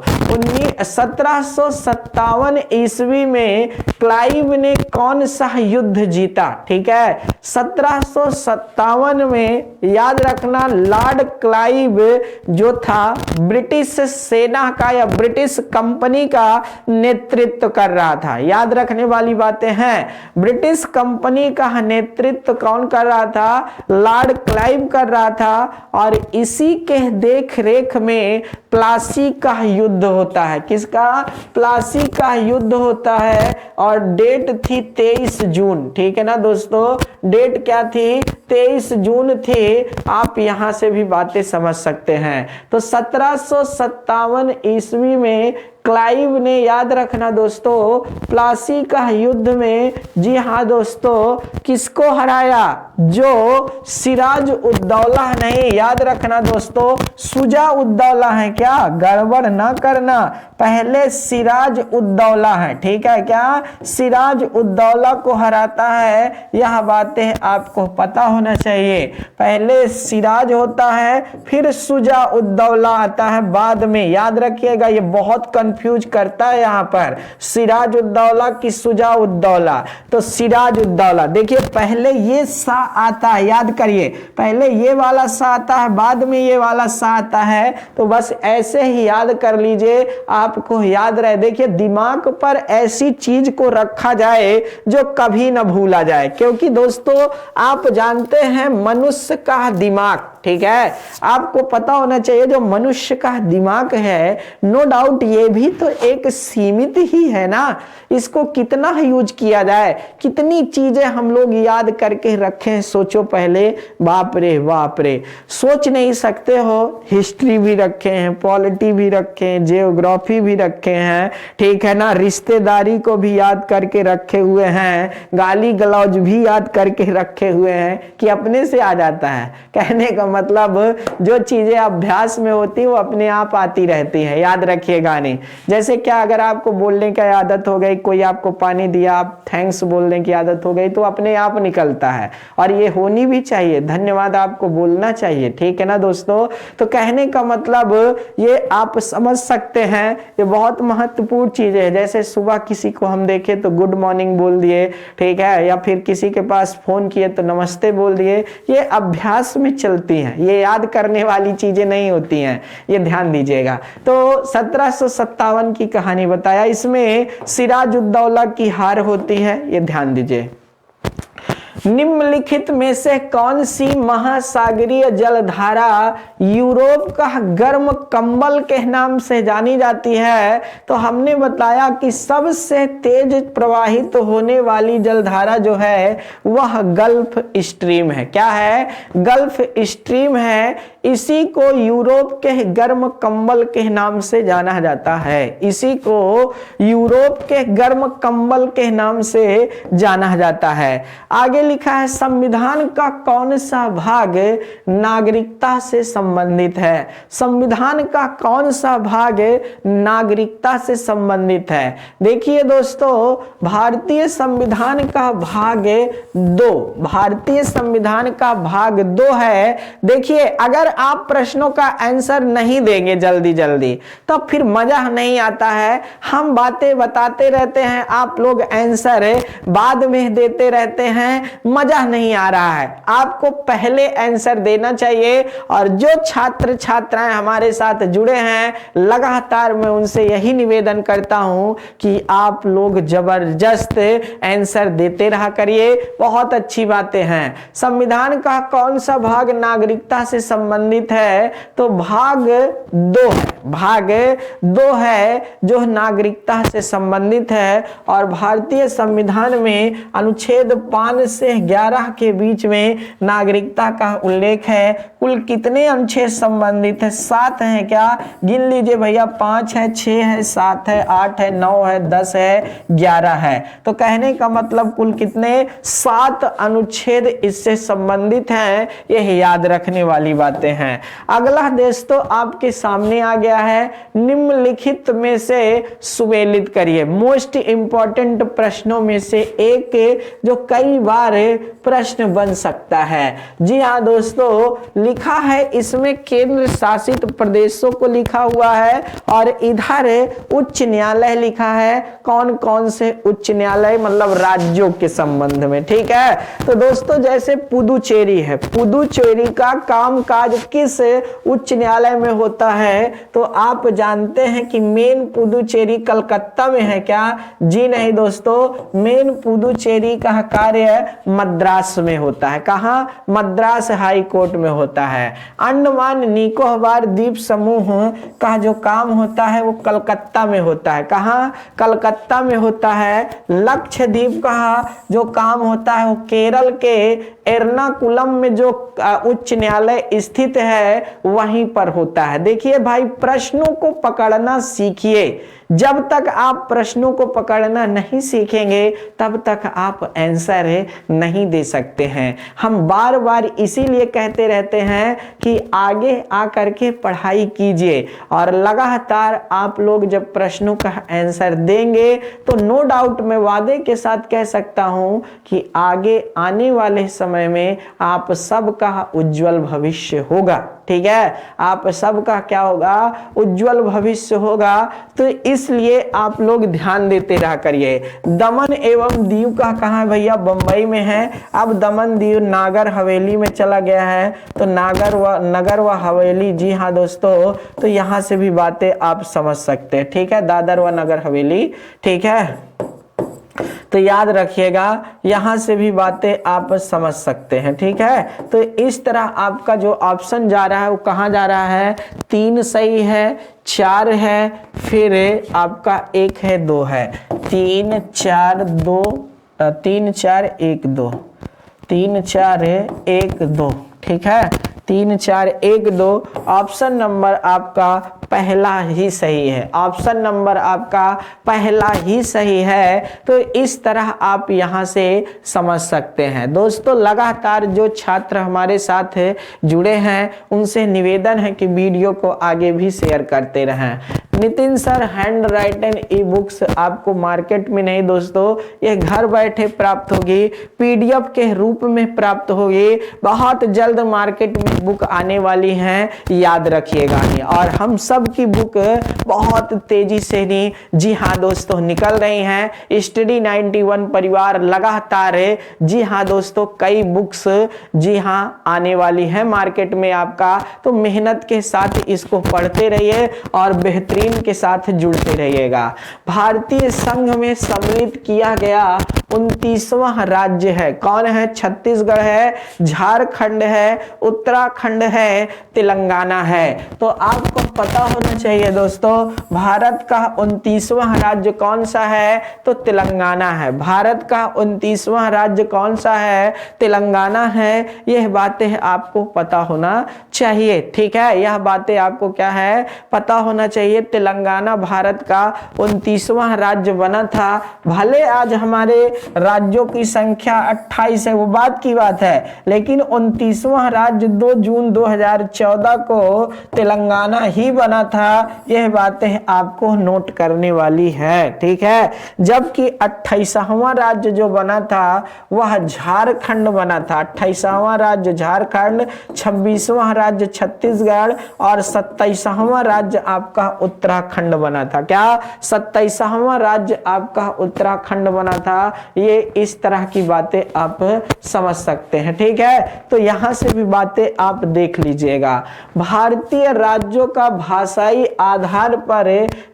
1757 ईस्वी में क्लाइव ने कौन सा युद्ध जीता? ठीक है, 1757 में याद रखना लॉर्ड क्लाइव जो था ब्रिटिश सेना का या ब्रिटिश कंपनी का नेतृत्व कर रहा था। याद रखने वाली बातें हैं, ब्रिटिश कंपनी का नेतृत्व कौन कर रहा था? लॉर्ड क्लाइव कर रहा था। और इसी के देख रेख में प्लासी का युद्ध होता है। किसका? प्लासी का युद्ध होता है। और डेट थी 23 जून, ठीक है ना दोस्तों, डेट क्या थी? 23 जून थी। आप यहां से भी बातें समझ सकते हैं। तो 1757 ईस्वी में क्लाइव ने, याद रखना दोस्तों, प्लासी का युद्ध में, जी हाँ दोस्तों, किसको हराया? जो सिराज उद्दौला नहीं, याद रखना दोस्तों, शुजा उद्दौला है क्या, गड़बड़ ना करना, पहले सिराज उद्दौला है, ठीक है, क्या सिराज उद्दौला को हराता है। यह बातें आपको पता होना चाहिए। पहले सिराज होता है, फिर शुजा उद्दौला आता है बाद में। याद रखिएगा, ये बहुत कंफ्यूज करता है यहाँ पर, सिराज उद्दौला की शुजा उद्दौला। तो सिराज उद्दौला, देखिए पहले ये सा आता है, याद करिए, पहले ये वाला सा आता है, बाद में ये वाला सा आता है। तो बस ऐसे ही याद कर लीजिए, आपको याद रहे। देखिए दिमाग पर ऐसी चीज को रखा जाए जो कभी ना भूला जाए, क्योंकि दोस्तों आप जानते हैं मनुष्य का दिमाग, ठीक है, आपको पता होना चाहिए जो मनुष्य का दिमाग है, नो डाउट ये भी तो एक सीमित ही है ना, इसको कितना यूज किया जाए, कितनी चीजें हम लोग याद करके रखें, सोचो पहले। बाप रे बाप रे, सोच नहीं सकते हो। हिस्ट्री भी रखे हैं, पॉलिटी भी रखे हैं, जियोग्राफी भी रखे हैं, ठीक है ना, रिश्तेदारी को भी याद करके रखे हुए हैं, गाली गलौज भी याद करके रखे हुए हैं, कि अपने से आ जाता है। कहने का मतलब जो चीजें अभ्यास में होती वो अपने आप आती रहती है, याद रखिएगा। नहीं जैसे क्या, अगर आपको बोलने की आदत हो गई, कोई आपको पानी दिया, आप थैंक्स बोलने की आदत हो गई, तो अपने आप निकलता है। और ये होनी भी चाहिए, धन्यवाद आपको बोलना चाहिए, ठीक है ना दोस्तों। तो कहने का मतलब ये आप समझ सकते हैं, ये बहुत महत्वपूर्ण चीज है। जैसे सुबह किसी को हम देखे तो गुड मॉर्निंग बोल दिए, ठीक है, या फिर किसी के पास फोन किए तो नमस्ते बोल दिए, ये अभ्यास में चलती हैं, ये याद करने वाली चीजें नहीं होती हैं, ये ध्यान दीजिएगा। तो 1757 की कहानी बताया, इसमें सिराजुद्दौला की हार होती है, ये ध्यान दीजिए। निम्नलिखित में से कौन सी महासागरीय जलधारा यूरोप का गर्म कंबल के नाम से जानी जाती है? तो हमने बताया कि सबसे तेज प्रवाहित होने वाली जलधारा जो है वह गल्फ स्ट्रीम है। क्या है? गल्फ स्ट्रीम है। इसी को यूरोप के गर्म कंबल के नाम से जाना जाता है, इसी को यूरोप के गर्म कंबल के नाम से जाना जाता है। आगे लिखा है, संविधान का कौन सा भाग नागरिकता से संबंधित है? संविधान का कौन सा भाग नागरिकता से संबंधित है? देखिए दोस्तों, भारतीय संविधान का भाग 2, भारतीय संविधान का भाग 2 है। देखिए, अगर आप प्रश्नों का आंसर नहीं देंगे जल्दी जल्दी तो फिर मजा नहीं आता है। हम बातें बताते रहते हैं, आप लोग आंसर बाद में देते रहते हैं, मजा नहीं आ रहा है। आपको पहले आंसर देना चाहिए। और जो छात्र छात्राएं हमारे साथ जुड़े हैं, लगातार मैं उनसे यही निवेदन करता हूं कि आप लोग जबरदस्त आंसर देते रहा करिए, बहुत अच्छी बातें हैं। संविधान का कौन सा भाग नागरिकता से संबंधित है? तो भाग 2 है, भाग 2 है जो नागरिकता से संबंधित है। और भारतीय संविधान में अनुच्छेद 5 से 11 के बीच में नागरिकता का उल्लेख है। कुल कितने अनुच्छेद संबंधित है? 7 है। क्या गिन लीजिए भैया, 5 है, 6 है, 7 है, 8 है, 9 है, 10 है, 11 है। तो कहने का मतलब कुल कितने? 7 अनुच्छेद इससे संबंधित हैं। यह याद रखने वाली बातें हैं। अगला दोस्तों आपके सामने आ गया है, निम्नलिखित में से सुमेलित करिए। मोस्ट इंपॉर्टेंट प्रश्नों में से एक जो कई बार प्रश्न बन सकता है। जी हाँ दोस्तों, लिखा है इसमें केंद्र शासित प्रदेशों को लिखा हुआ है और इधर उच्च न्यायालय लिखा है। कौन कौन से उच्च न्यायालय? मतलब राज्यों के संबंध में, ठीक है। तो दोस्तों जैसे पुदुचेरी है, पुदुचेरी का कामकाज किस उच्च न्यायालय में होता है? तो आप जानते हैं कि मेन पुदुचेरी कलकत्ता में है। क्या? जी नहीं दोस्तों, मेन पुदुचेरी का कार्य मद्रास में होता है। कहां? मद्रास हाई कोर्ट में होता है। अंडमान निकोबार द्वीप समूह का जो काम होता है वो कलकत्ता में होता है। कहां? कलकत्ता में होता है। लक्षद्वीप का जो काम होता है वो केरल के एर्नाकुलम में जो उच्च न्यायालय स्थित है वहीं पर होता है। देखिए भाई, प्रश्नों को पकड़ना सीखिए। जब तक आप प्रश्नों को पकड़ना नहीं सीखेंगे तब तक आप आंसर नहीं दे सकते हैं। हम बार बार इसीलिए कहते रहते हैं कि आगे आकर के पढ़ाई कीजिए और लगातार आप लोग जब प्रश्नों का आंसर देंगे तो नो डाउट मैं वादे के साथ कह सकता हूं कि आगे आने वाले समय में आप सबका उज्जवल भविष्य होगा। ठीक है, आप सबका क्या होगा? उज्जवल भविष्य होगा। तो इसलिए आप लोग ध्यान देते रहा करिए। दमन एवं दीव का कहाँ है भैया? बंबई में है। अब दमन दीव नागर हवेली में चला गया है। तो नगर व हवेली, जी हाँ दोस्तों, तो यहाँ से भी बातें आप समझ सकते हैं। ठीक है, दादर व नगर हवेली, ठीक है। तो याद रखिएगा, यहां से भी बातें आप समझ सकते हैं। ठीक है, तो इस तरह आपका जो ऑप्शन जा रहा है वो कहां जा रहा है? 3 सही है, 4 है, फिर आपका 1 है, 2 है। 3 4 2 3 4 1 2 3 4 1 2, ठीक है। 3 4 1 2 ऑप्शन नंबर आपका पहला ही सही है। ऑप्शन नंबर आपका पहला ही सही है। तो इस तरह आप यहां से समझ सकते हैं। दोस्तों लगातार जो छात्र हमारे साथ जुड़े हैं उनसे निवेदन है कि वीडियो को आगे भी शेयर करते रहें। Nitin sir, hand written e books आपको मार्केट में नहीं दोस्तों, ये घर बैठे प्राप्त होगी, पीडीएफ के रूप में प्राप्त होगी। बहुत जल्द मार्केट में बुक आने वाली हैं, याद रखिएगा। और हम सब की बुक बहुत तेजी से नहीं, जी हाँ दोस्तों, निकल रही हैं। स्टडी 91 परिवार लगातार, जी हाँ दोस्तों, कई बुक्स जी हाँ आने वाली हैं मार्केट में आपका। तो मेहनत के साथ इसको पढ़ते रहिए और बेहतरीन के साथ जुड़ते रहिएगा। भारतीय संघ में सम्मिलित किया गया 29वां राज्य है, कौन है? छत्तीसगढ़ है, झारखंड है, उत्तराखंड है, तेलंगाना है। तो आपको पता होना चाहिए दोस्तों, भारत का 29वां राज्य कौन सा है? तो तेलंगाना है। भारत का 29वां राज्य कौन सा है? तेलंगाना है। यह बातें आपको पता होना चाहिए, ठीक है, यह बातें आपको क्या है? पता होना चाहिए। तेलंगाना भारत का 29वां राज्य बना था। भले आज हमारे राज्यों की संख्या 28 है, वो बात की बात है, लेकिन 29वां राज्य 2 जून 2014 को तेलंगाना ही बना था। यह बातें आपको नोट करने वाली है, ठीक है। जबकि 28वां राज्य जो बना था वह झारखंड बना था। 28वां राज्य झारखंड, 26वां राज्य छत्तीसगढ़ और 27वां राज्य आपका उत्तराखंड बना था। क्या? 27वां राज्य आपका उत्तराखंड बना था। ये इस तरह की बातें आप समझ सकते हैं, ठीक है। तो यहां से भी बातें आप देख लीजिएगा। भारतीय राज्यों का भाषाई आधार पर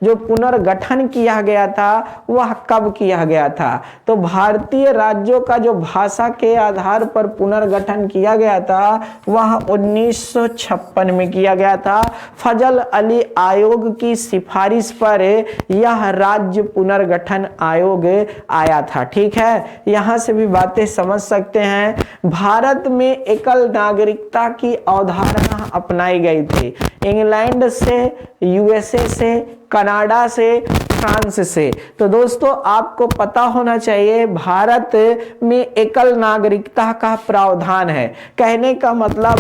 जो पुनर्गठन किया गया था वह कब किया गया था? तो भारतीय राज्यों का जो भाषा के आधार पर पुनर्गठन किया गया था वह 1956 में किया गया था। फजल अली आयोग की सिफारिश पर यह राज्य पुनर्गठन आयोग आया था, ठीक है। यहां से भी बातें समझ सकते हैं। भारत में एकल नागरिकता की अवधारणा अपनाई गई थी। इंग्लैंड से, यूएसए से, कनाडा से, फ्रांस से। तो दोस्तों आपको पता होना चाहिए भारत में एकल नागरिकता का प्रावधान है। कहने का मतलब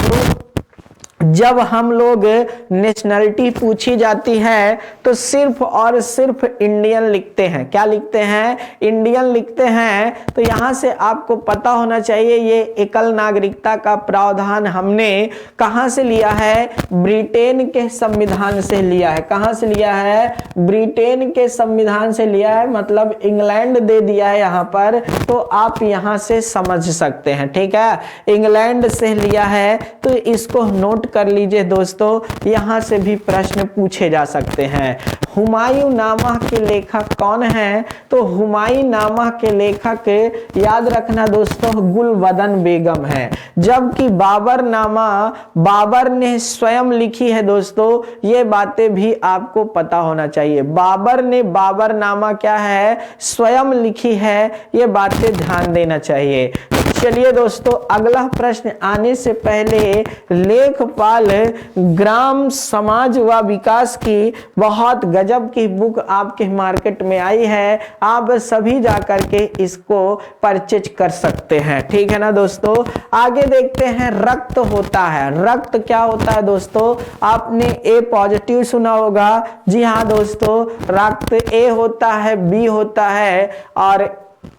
जब हम लोग नेशनलिटी पूछी जाती है तो सिर्फ और सिर्फ इंडियन लिखते हैं। क्या लिखते हैं? इंडियन लिखते हैं। तो यहां से आपको पता होना चाहिए ये एकल नागरिकता का प्रावधान हमने कहां से लिया है? ब्रिटेन के संविधान से लिया है। कहां से लिया है? ब्रिटेन के संविधान से लिया है, मतलब इंग्लैंड दे दिया है यहां पर, तो आप यहां से समझ सकते हैं, ठीक है। इंग्लैंड से लिया है, तो इसको नोट कर लीजिए दोस्तों, यहां से भी प्रश्न पूछे जा सकते हैं। हुमायूंनामा के लेखक कौन है? तो हुमायूंनामा के लेखक याद रखना दोस्तों गुलबदन बेगम है। जबकि बाबरनामा बाबर ने स्वयं लिखी है दोस्तों, ये बातें भी आपको पता होना चाहिए। बाबर ने बाबरनामा क्या है? स्वयं लिखी है, ये बातें ध्यान देना चाहिए। चलिए दोस्तों अगला प्रश्न आने से पहले लेखपाल ग्राम समाज व विकास की बहुत गजब की बुक आपके मार्केट में आई है, आप सभी जाकर के इसको परचेज कर सकते हैं, ठीक है ना दोस्तों। आगे देखते हैं, रक्त होता है। रक्त क्या होता है दोस्तों? आपने ए पॉजिटिव सुना होगा, जी हाँ दोस्तों, रक्त ए होता है, बी होता है और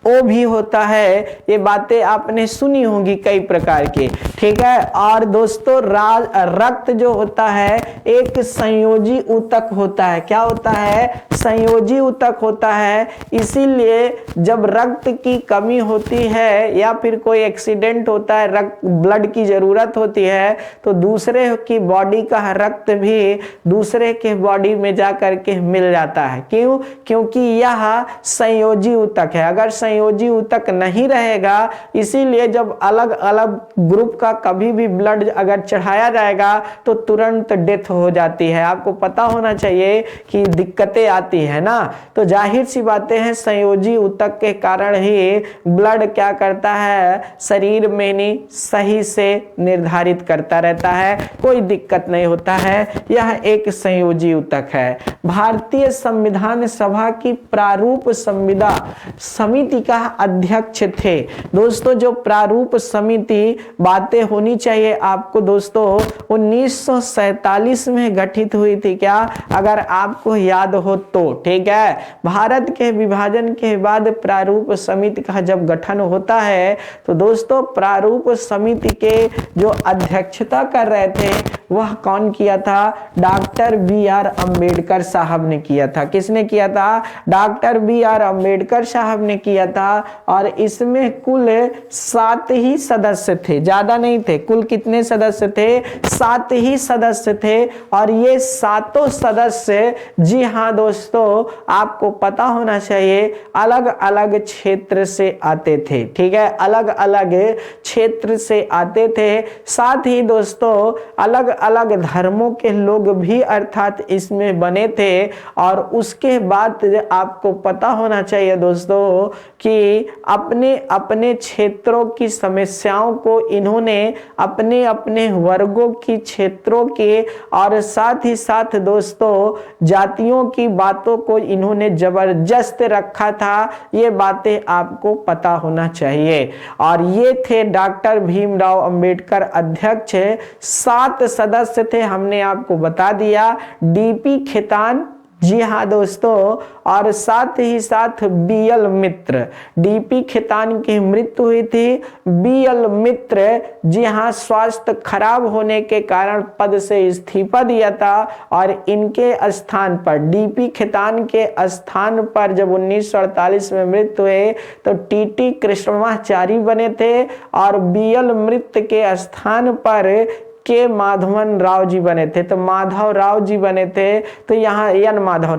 ओ भी होता है। ये बातें आपने सुनी होंगी कई प्रकार की, ठीक है। और दोस्तों रक्त जो होता है एक संयोजी ऊतक होता है। क्या होता है? संयोजी ऊतक होता है। इसीलिए जब रक्त की कमी होती है या फिर कोई एक्सीडेंट होता है, रक्त ब्लड की जरूरत होती है, तो दूसरे की बॉडी का रक्त भी दूसरे के बॉडी में जा करके मिल जाता है। क्यों? क्योंकि यह संयोजी ऊतक है। अगर संयोजी ऊतक नहीं रहेगा, इसीलिए जब अलग अलग ग्रुप का कभी भी ब्लड अगर चढ़ाया जाएगा तो तुरंत डेथ हो जाती है। आपको पता होना चाहिए कि दिक्कतें आती है ना। तो जाहिर सी बातें हैं, संयोजी ऊतक के कारण ही ब्लड क्या करता है, शरीर में नहीं सही से निर्धारित करता रहता है, कोई दिक्कत नहीं होता है। यह एक संयोजी ऊतक है। भारतीय संविधान सभा की प्रारूप संविदा समिति समिति का अध्यक्ष थे। दोस्तों जो प्रारूप समिति बातें होनी चाहिए आपको दोस्तों 1947 में गठित हुई थी क्या, अगर आपको याद हो तो, ठीक है। भारत के विभाजन के बाद प्रारूप समिति का जब गठन होता है तो दोस्तों प्रारूप समिति के जो अध्यक्षता कर रहे थे वह कौन किया था, डॉक्टर बी आर अम्बेडकर साहब ने किया था। किसने किया था, डॉक्टर बी आर अम्बेडकर साहब ने किया था। और इसमें कुल 7 ही सदस्य थे, ज्यादा नहीं थे। कुल कितने सदस्य थे, 7 ही सदस्य थे। और ये 7 सदस्य, जी हाँ दोस्तों, आपको पता होना चाहिए अलग अलग क्षेत्र से आते थे, ठीक है, अलग अलग क्षेत्र से आते थे। साथ ही दोस्तों अलग अलग धर्मों के लोग भी अर्थात इसमें बने थे। और उसके बाद आपको पता होना चाहिए दोस्तों कि अपने अपने क्षेत्रों की समस्याओं को इन्होंने अपने अपने वर्गों की, क्षेत्रों के और साथ ही साथ दोस्तों जातियों की बातों को इन्होंने जबरदस्त रखा था। ये बातें आपको पता होना चाहिए। और ये थे डॉक्टर भीमराव अंबेडकर अध्यक्ष। 7 सदस्य थे, हमने आपको बता दिया। डीपी खेतान, जी हाँ दोस्तों, और साथ ही साथ बीएल मित्र। डीपी खेतान की मृत्यु हुई थी। बीएल मित्र, जी हाँ, स्वास्थ्य खराब होने के कारण पद से इस्तीफा दिया था। और इनके स्थान पर, डीपी खेतान के स्थान पर जब 1948 में मृत्यु हुए तो टीटी कृष्णमाचारी बने थे। और बीएल मित्र के स्थान पर के माधवन राव जी बने थे। तो माधव राव जी बने थे, तो यहाँ एन माधव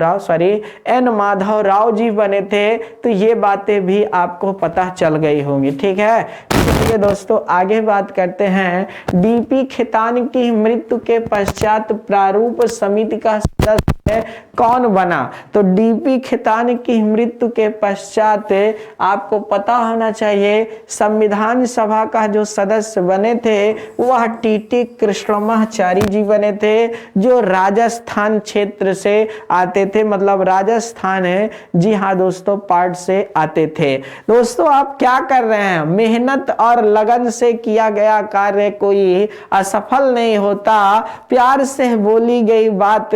राव जी बने थे। तो ये बातें भी आपको पता चल गई होंगी, ठीक है। चलिए दोस्तों आगे बात करते हैं। डीपी खेतान की मृत्यु के पश्चात प्रारूप समिति का सदस्य कौन बना। तो डीपी खेतान की मृत्यु के पश्चात आपको पता होना चाहिए संविधान सभा का जो सदस्य बने थे वह टीटी कृष्णमाचारी जी बने थे, जो राजस्थान क्षेत्र से आते थे, मतलब राजस्थान है, जी हाँ दोस्तों, पार्ट से आते थे। दोस्तों आप क्या कर रहे हैं, मेहनत और लगन से किया गया कार्य कोई असफल नहीं होता। प्यार से बोली गई बात,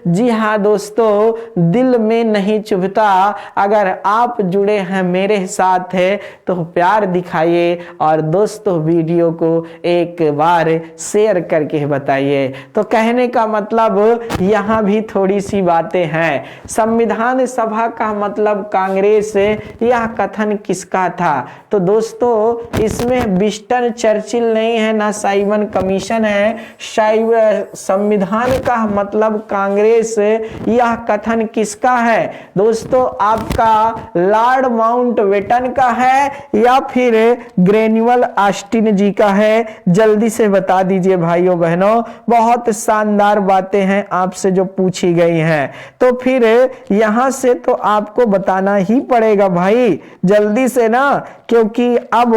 जी हाँ दोस्तों, दिल में नहीं चुभता। अगर आप जुड़े हैं मेरे साथ है तो प्यार दिखाइए और दोस्तों वीडियो को एक बार शेयर करके बताइए। तो कहने का मतलब यहाँ भी थोड़ी सी बातें हैं। संविधान सभा का मतलब कांग्रेस, यह कथन किसका था। तो दोस्तों इसमें विंस्टन चर्चिल नहीं है, ना साइमन कमीशन है। संविधान का मतलब कांग्रेस, यह कथन किसका है दोस्तों, आपका लॉर्ड माउंटबेटन का है या फिर ग्रेन्युअल ऑस्टिन जी का है। जल्दी से बता दीजिए भाइयों बहनों, बहुत शानदार बातें हैं आपसे जो पूछी गई हैं। तो फिर यहां से तो आपको बताना ही पड़ेगा भाई, जल्दी से ना, क्योंकि अब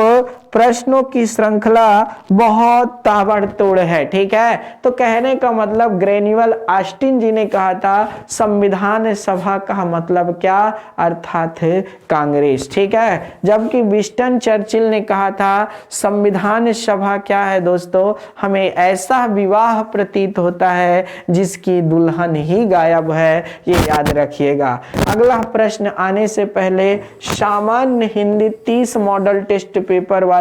प्रश्नों की श्रृंखला बहुत ताबड़तोड़ है, ठीक है। तो कहने का मतलब ग्रेन्युअल ऑस्टिन जी ने कहा था संविधान सभा का मतलब क्या, अर्थात कांग्रेस, ठीक है। जबकि विंस्टन चर्चिल ने कहा था संविधान सभा क्या है दोस्तों, हमें ऐसा विवाह प्रतीत होता है जिसकी दुल्हन ही गायब है, ये याद रखिएगा। अगला प्रश्न आने से पहले सामान्य हिंदी 30 मॉडल टेस्ट पेपर वाला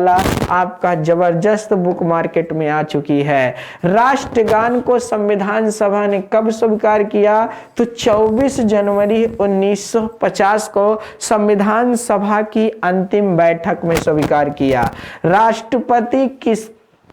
आपका जबरदस्त बुक मार्केट में आ चुकी है। राष्ट्रगान को संविधान सभा ने कब स्वीकार किया, तो 24 जनवरी 1950 को संविधान सभा की अंतिम बैठक में स्वीकार किया। राष्ट्रपति किस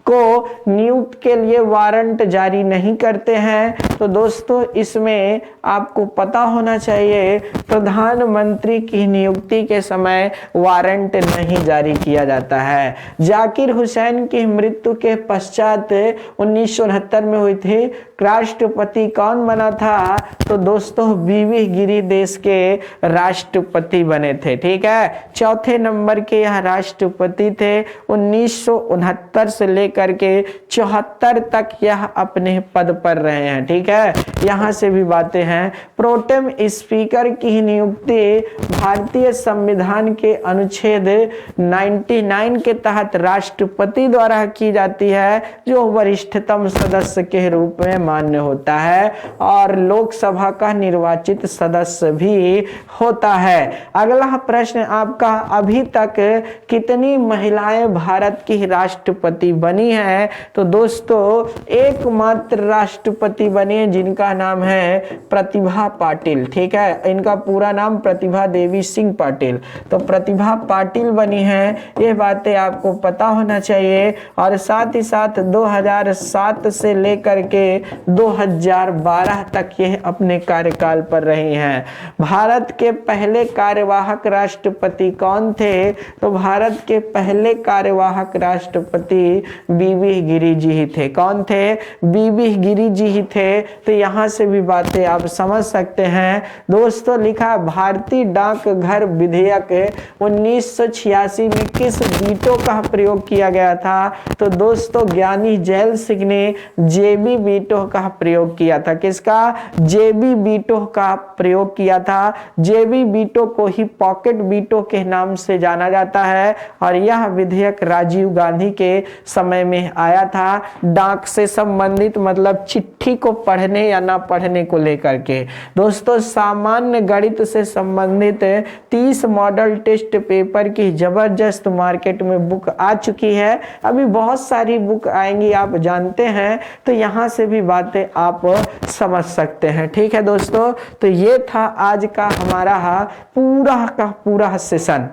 को नियुक्त के लिए वारंट जारी नहीं करते हैं। तो दोस्तों इसमें आपको पता होना चाहिए प्रधानमंत्री की नियुक्ति के समय वारंट नहीं जारी किया जाता है। जाकिर हुसैन की मृत्यु के पश्चात 1969 में हुई थी। राष्ट्रपति कौन बना था, तो दोस्तों वीवी गिरि देश के राष्ट्रपति बने थे, ठीक है। चौथे नंबर के यह राष्ट्रपति थे। 1969 से लेकर लेकर के 74 तक यह अपने पद पर रहे हैं। ठीक है, यहां से भी बातें हैं। प्रोटेम स्पीकर की नियुक्ति भारतीय संविधान के अनुच्छेद 99 के तहत राष्ट्रपति द्वारा की जाती है, जो वरिष्ठतम सदस्य के रूप में मान्य होता है, और लोकसभा का निर्वाचित सदस्य भी होता है। अगला प्रश्न आपका, अभी तक कितनी महिलाएं भारत की राष्ट्रपति बनी हैं? तो दोस्तों एकमात्र राष्ट्रपति बनी है जिनका नाम है प्रतिभा पाटिल। ठीक है, इनका पूरा नाम प्रतिभा देवी सिंह पाटिल। तो प्रतिभा पाटिल बनी है, ये बातें आपको पता होना चाहिए। और साथ ही साथ 2007 से लेकर के 2012 तक ये अपने कार्यकाल पर रही हैं। भारत के पहले कार्यवाहक राष्ट्रपति कौन थे? तो भारत के पहले कार्यवाहक राष्ट्रपति बीबी गिरी जी ही थे। कौन थे? बीबी गिरी जी ही थे। तो यहां से भी बातें आप समझ सकते हैं। दोस्तों लिखा, भारतीय डाकघर विधेयक 1986 में किस वीटो का प्रयोग किया गया था? तो दोस्तों ज्ञानी जैल सिंह ने जेबी वीटो का प्रयोग किया था। किसका? जेबी वीटो का प्रयोग किया था। जेबी वीटो को ही पॉकेट वीटो के नाम से जाना जाता है, और यह विधेयक राजीव गांधी के समय में आया था। डाक से संबंधित मतलब चिट्ठी को पढ़ने या ना पढ़ने को लेकर के। दोस्तों सामान्य गणित से संबंधित 30 मॉडल टेस्ट पेपर की जबरदस्त मार्केट में बुक आ चुकी है। अभी बहुत सारी बुक आएंगी, आप जानते हैं। तो यहां से भी बातें आप समझ सकते हैं। ठीक है दोस्तों, तो ये था आज का हमारा पूरा का पूरा सेशन।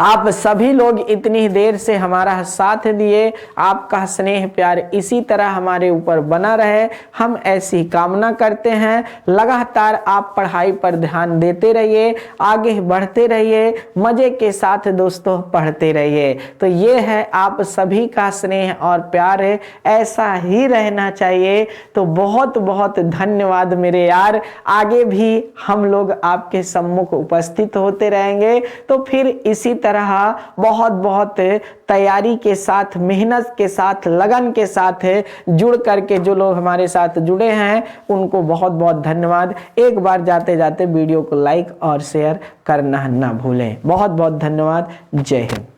आप सभी लोग इतनी देर से हमारा साथ दिए, आपका स्नेह प्यार इसी तरह हमारे ऊपर बना रहे, हम ऐसी कामना करते हैं। लगातार आप पढ़ाई पर ध्यान देते रहिए, आगे बढ़ते रहिए, मजे के साथ दोस्तों पढ़ते रहिए। तो ये है आप सभी का स्नेह और प्यार है, ऐसा ही रहना चाहिए। तो बहुत बहुत धन्यवाद मेरे यार। आगे भी हम लोग आपके सम्मुख उपस्थित होते रहेंगे। तो फिर इसी तरह बहुत बहुत तैयारी के साथ, मेहनत के साथ, लगन के साथ जुड़ करके जो लोग हमारे साथ जुड़े हैं उनको बहुत बहुत धन्यवाद। एक बार जाते जाते वीडियो को लाइक और शेयर करना ना भूलें। बहुत बहुत धन्यवाद। जय हिंद।